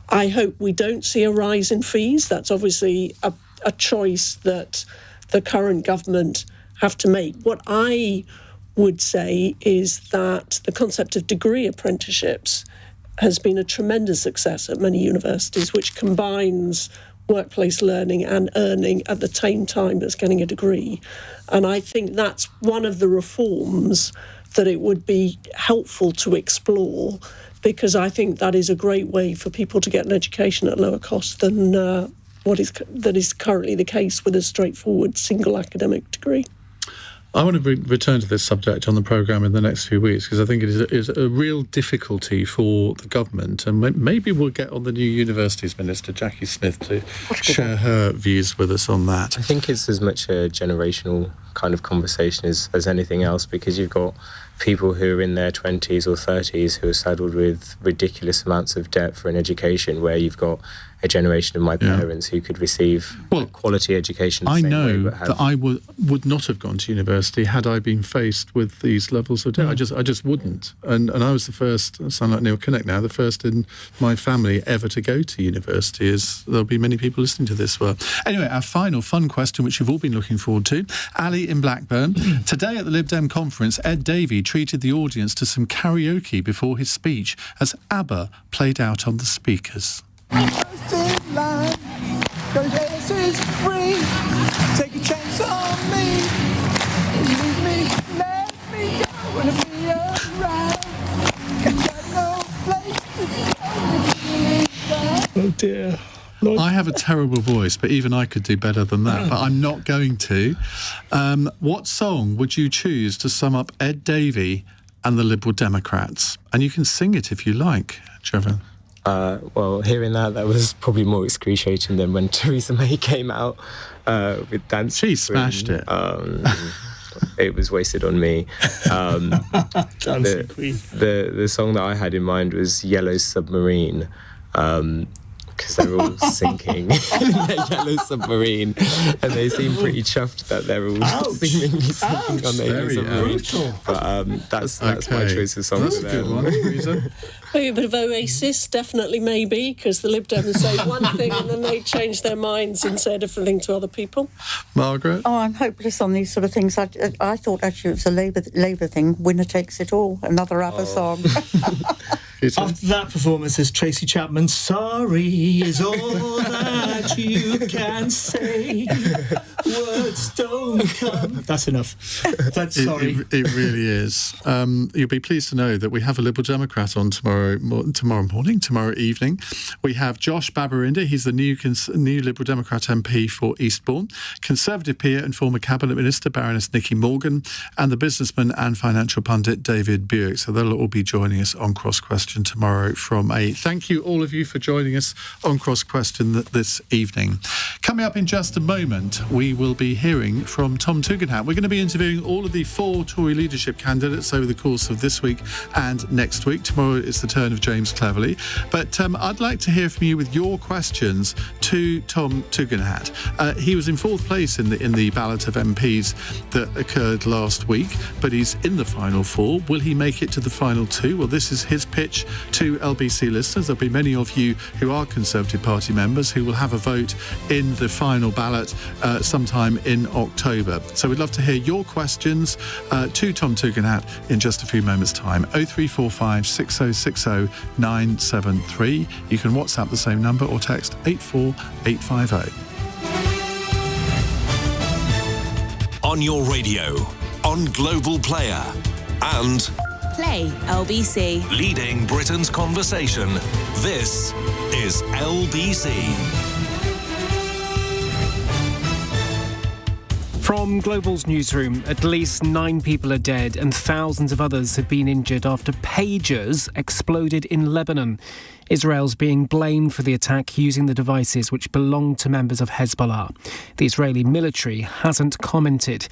I hope we don't see a rise in fees. That's obviously a choice that the current government have to make. What I would say is that the concept of degree apprenticeships has been a tremendous success at many universities, which combines workplace learning and earning at the same time as getting a degree. And I think that's one of the reforms that it would be helpful to explore, because I think that is a great way for people to get an education at lower cost than that is currently the case with a straightforward single academic degree. I want to return to this subject on the programme in the next few weeks, because I think it is a real difficulty for the government, and maybe we'll get on the new Universities Minister, Jackie Smith, to share her views with us on that. I think it's as much a generational kind of conversation as anything else, because you've got people who are in their 20s or 30s who are saddled with ridiculous amounts of debt for an education, where you've got a generation of my parents who could receive a quality education the I same know way, but that I would not have gone to university had I been faced with these levels of debt. I just wouldn't. And I was the first, I sound like Neil Kinnock now, the first in my family ever to go to university, as there'll be many people listening to this. Well, anyway, our final fun question, which you've all been looking forward to. Ali in Blackburn. Today at the Lib Dem conference, Ed Davey treated the audience to some karaoke before his speech as ABBA played out on the speakers. Take a chance on me. Leave me, let me go, and it'll be alright. Got no place to go. Oh dear. I have a terrible voice, but even I could do better than that, but I'm not going to. What song would you choose to sum up Ed Davey and the Liberal Democrats? And you can sing it if you like, Jovan. Well, hearing that was probably more excruciating than when Theresa May came out with Dance. She smashed it. It was wasted on me. Dancing Queen. The song that I had in mind was Yellow Submarine, because they're all sinking in their yellow submarine, and they seem pretty chuffed that they're all seemingly sinking on their yellow submarine. But that's my choice of song for them. Maybe a bit of Oasis, definitely, maybe, because the Lib Dems say one thing and then they change their minds and say a different thing to other people. Margaret? Oh, I'm hopeless on these sort of things. I thought actually it was a Labour thing. Winner Takes It All, another ABBA song. After that performance, is Tracy Chapman, sorry is all that you can say. Words don't come. That's enough. That's sorry. It really is. You'll be pleased to know that we have a Liberal Democrat on tomorrow evening. We have Josh Baberinda. He's the new Liberal Democrat MP for Eastbourne. Conservative peer and former Cabinet Minister Baroness Nicky Morgan, and the businessman and financial pundit David Buick. So they'll all be joining us on Cross Question tomorrow from 8. Thank you, all of you, for joining us on Cross Question this evening. Coming up in just a moment, we will be hearing from Tom Tugendhat. We're going to be interviewing all of the 4 Tory leadership candidates over the course of this week and next week. Tomorrow it's the turn of James Cleverly. But I'd like to hear from you with your questions to Tom Tugendhat. He was in 4th place in the ballot of MPs that occurred last week, but he's in the final 4. Will he make it to the final 2? Well, this is his pitch to LBC listeners. There'll be many of you who are Conservative Party members who will have a vote in the final ballot sometime in October. So we'd love to hear your questions to Tom Tugendhat in just a few moments' time. 0345 6060 973. You can WhatsApp the same number or text 84850. On your radio, on Global Player, and Play LBC. leading Britain's conversation. This is LBC. From Global's newsroom, at least 9 people are dead and thousands of others have been injured after pagers exploded in Lebanon. Israel's being blamed for the attack using the devices which belong to members of Hezbollah. The Israeli military hasn't commented.